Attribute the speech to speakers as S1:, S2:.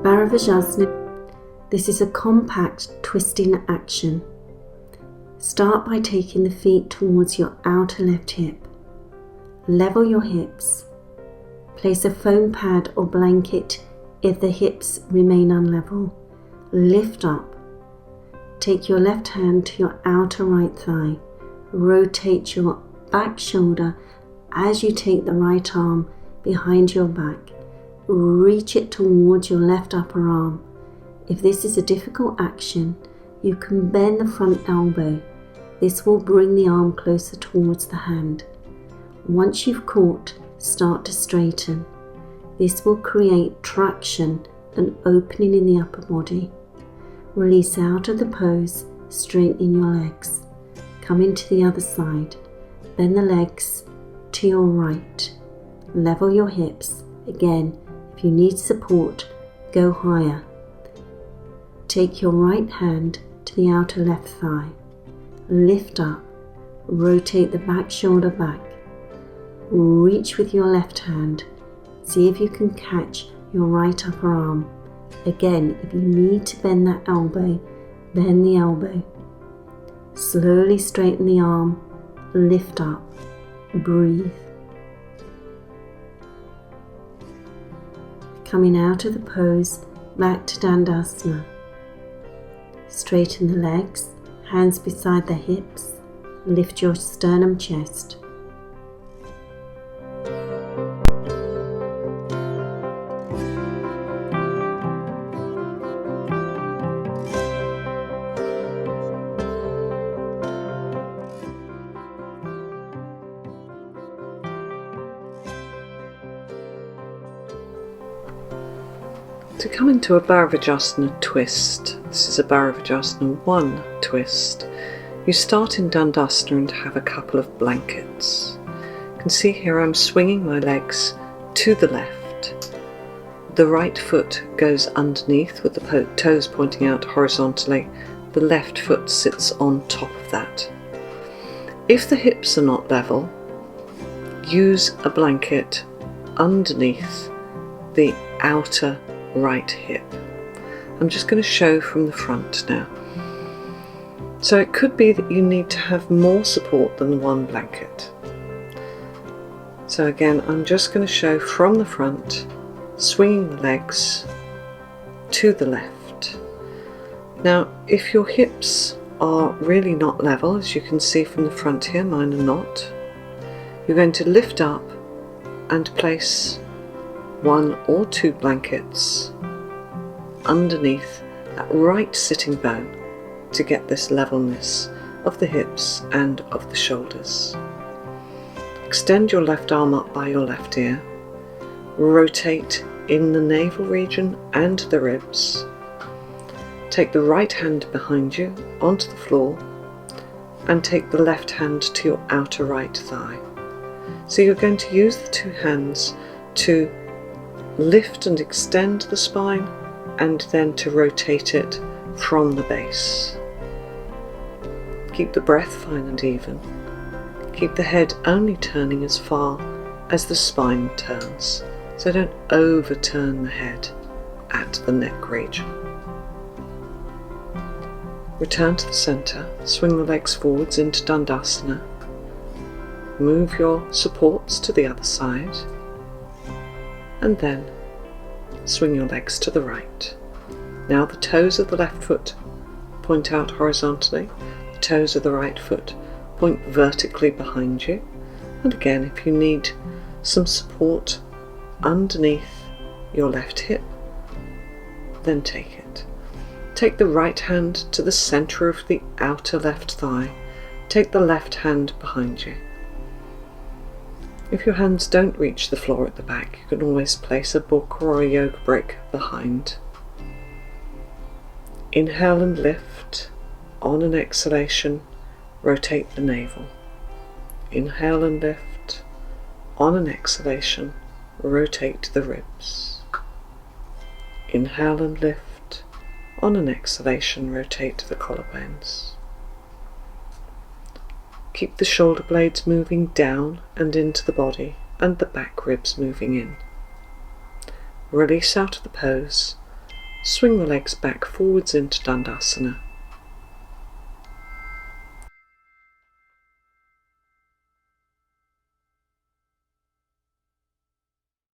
S1: Bharavadjasana. This is a compact twisting action. Start by taking the feet towards your outer left hip. Level your hips. Place a foam pad or blanket if the hips remain unlevel. Lift up. Take your left hand to your outer right thigh. Rotate your back shoulder as you take the right arm behind your back. Reach it towards your left upper arm. If this is a difficult action, you can bend the front elbow. This will bring the arm closer towards the hand. Once you've caught, start to straighten. This will create traction and opening in the upper body. Release out of the pose, straightening your legs. Come into the other side. Bend the legs to your right. Level your hips. Again, if you need support, go higher. Take your right hand to the outer left thigh. Lift up. Rotate the back shoulder back. Reach with your left hand. See if you can catch your right upper arm. Again, if you need to bend that elbow, bend the elbow. Slowly straighten the arm. Lift up. Breathe. Coming out of the pose, back to Dandasana. Straighten the legs, hands beside the hips. Lift your sternum chest.
S2: To come into a Bharavadjasana twist, this is a Bharavadjasana 1 twist, you start in Dandasana and have a couple of blankets. You can see here I'm swinging my legs to the left. The right foot goes underneath with the toes pointing out horizontally. The left foot sits on top of that. If the hips are not level, use a blanket underneath the outer right hip. I'm just going to show from the front now. So it could be that you need to have more support than one blanket. So again, I'm just going to show from the front, swinging the legs to the left. Now, if your hips are really not level, as you can see from the front here, mine are not, you're going to lift up and place 1 or 2 blankets underneath that right sitting bone to get this levelness of the hips and of the shoulders. Extend your left arm up by your left ear. Rotate in the navel region and the ribs. Take the right hand behind you onto the floor and take the left hand to your outer right thigh. So you're going to use the 2 hands to lift and extend the spine and then to rotate it from the base. Keep the breath fine and even. Keep the head only turning as far as the spine turns, so don't overturn the head at the neck region. Return to the center, swing the legs forwards into Dandasana. Move your supports to the other side, and then swing your legs to the right. Now the toes of the left foot point out horizontally, the toes of the right foot point vertically behind you, and again, if you need some support underneath your left hip, then take it. Take the right hand to the center of the outer left thigh. Take the left hand behind you. If your hands don't reach the floor at the back, you can always place a book or a yoga brick behind. Inhale and lift. On an exhalation, rotate the navel. Inhale and lift. On an exhalation, rotate the ribs. Inhale and lift. On an exhalation, rotate the collarbones. Keep the shoulder blades moving down and into the body and the back ribs moving in. Release out of the pose Swing the legs back forwards into Dandasana.